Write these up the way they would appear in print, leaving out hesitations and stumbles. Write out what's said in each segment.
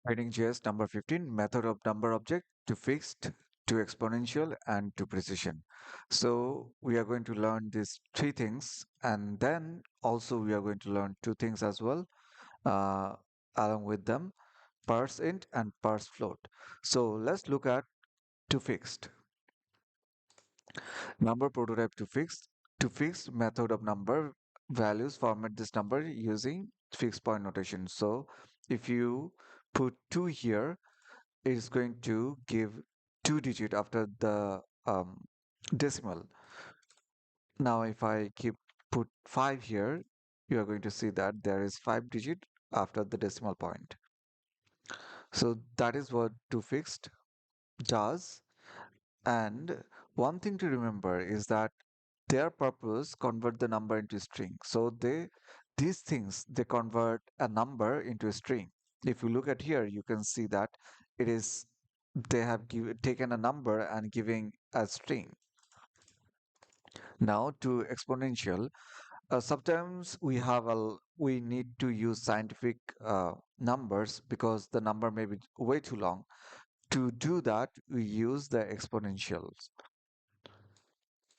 Training JS number 15, method of number object to fixed, to exponential, and to precision. So we are going to learn these three things, and then also we are going to learn two things as well, uh, along with them, parseInt and parsefloat. So let's look at to fixed. Number prototype to fixed. To fixed method of number values format this number using fixed point notation. So if you put 2 here, is going to give 2 digit after the decimal. Now, if I keep put 5 here, you are going to see that there is 5 digit after the decimal point. So that is what toFixed does. And one thing to remember is that their purpose convert the number into string. So these things they convert a number into a string. If you look at here, you can see that it is they have taken a number and giving a string. Now to exponential, sometimes we need to use scientific numbers because the number may be way too long. To do that, we use the exponentials.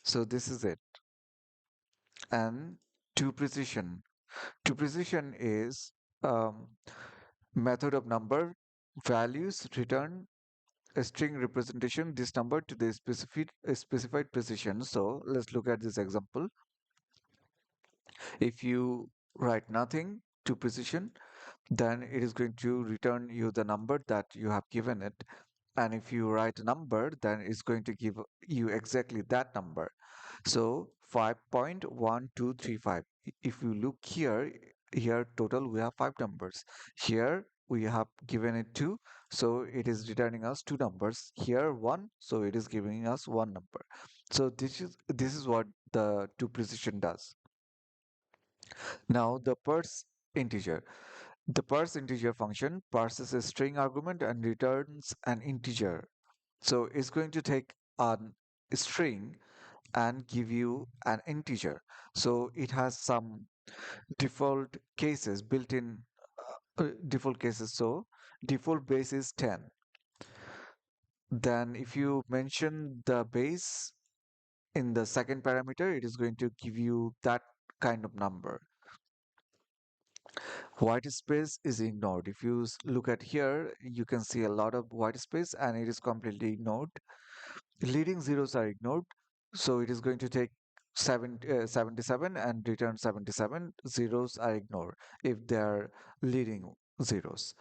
So this is it. And to precision. To precision is um, method of number values return a string representation this number to the specified precision. So let's look at this example. If you write nothing to precision, then it is going to return you the number that you have given it. And if you write a number, then it's going to give you exactly that number. So 5.1235. If you look here, here total we have 5 numbers. Here we have given it 2, so it is returning us 2 numbers. Here 1, so it is giving us 1 number. So this is what the to precision does. Now the parse integer. The parse integer function parses a string argument and returns an integer. So it's going to take a string and give you an integer. So it has some default cases built in default cases. So default base is 10. Then if you mention the base in the second parameter, it is going to give you that kind of number. White space is ignored. If you look at here, you can see a lot of white space and it is completely ignored. Leading zeros are ignored. So it is going to take 77 and return 77. Zeros are ignored if they are leading zeros.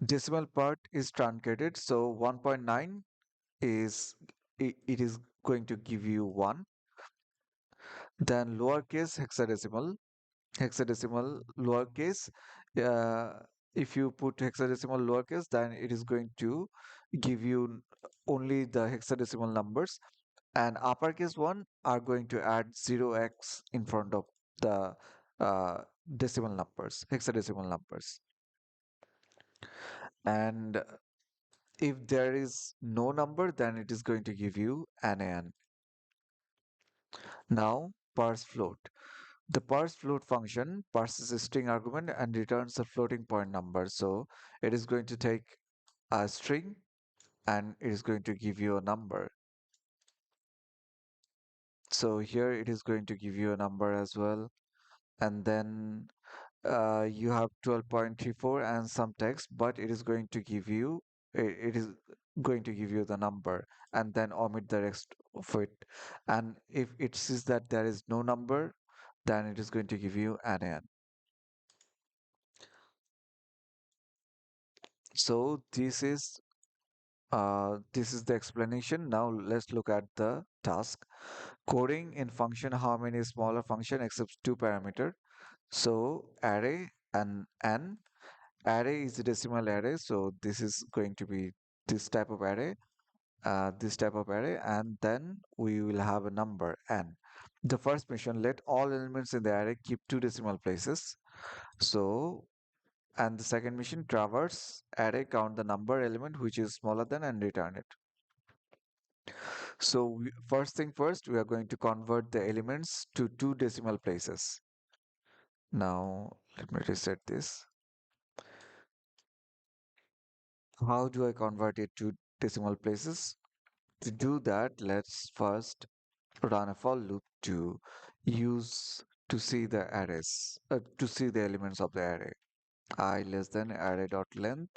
Decimal part is truncated. So 1.9 is it is going to give you 1. Then lowercase hexadecimal lowercase. Uh, if you put hexadecimal lowercase, then it is going to give you only the hexadecimal numbers, and uppercase one are going to add 0x in front of the uh, decimal numbers, hexadecimal numbers. And if there is no number, then it is going to give you an AN. Now, parse float. The parse float function parses a string argument and returns a floating point number. So it is going to take a string and it is going to give you a number. So here it is going to give you a number as well. And then you have 12.34 and some text, but it is going to give you it is going to give you the number and then omit the rest of it. And if it says that there is no number, then it is going to give you an N. So this is the explanation. Now let's look at the task. Coding in function how many smaller function accepts 2 parameter. So array and n. Array is a decimal array, so this is going to be this type of array, and then we will have a number n. The first mission, let all elements in the array keep 2 decimal places. So, and the second mission, traverse array, count the number element which is smaller than and return it. So, first thing first, we are going to convert the elements to 2 decimal places. Now, let me reset this. How do I convert it to decimal places? To do that, let's first run a for loop to see the arrays, to see the elements of the array. I less than array dot length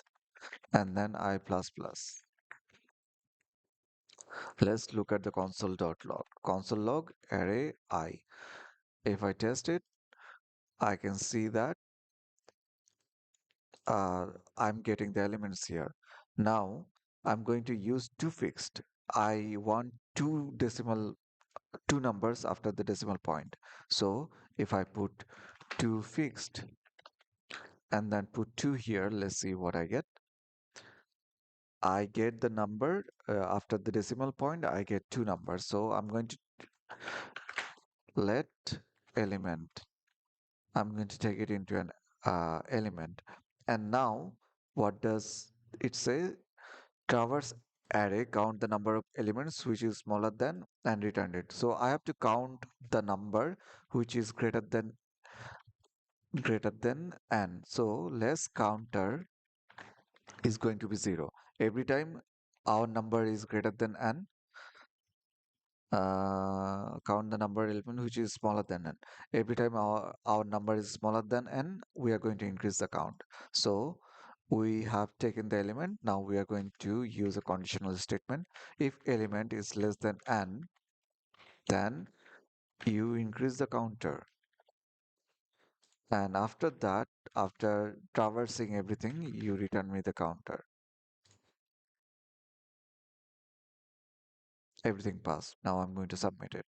and then I plus plus. Let's look at the console.log. Console log array I. If I test it, I can see that I'm getting the elements here. Now I'm going to use toFixed. I want two numbers after the decimal point. So if I put toFixed and then put 2 here, let's see what I get. I get the number after the decimal point, I get two numbers. So I'm going to let element, I'm going to take it into an element. And now what does it say? Traverse array count the number of elements which is smaller than and return it. So I have to count the number which is greater than n. So less counter is going to be 0. Every time our number is greater than n, count the number element which is smaller than n. Every time our number is smaller than n, we are going to increase the count. So we have taken the element. Now we are going to use a conditional statement. If element is less than n, then you increase the counter. And after that, after traversing everything, you return me the counter. Everything passed. Now I'm going to submit it.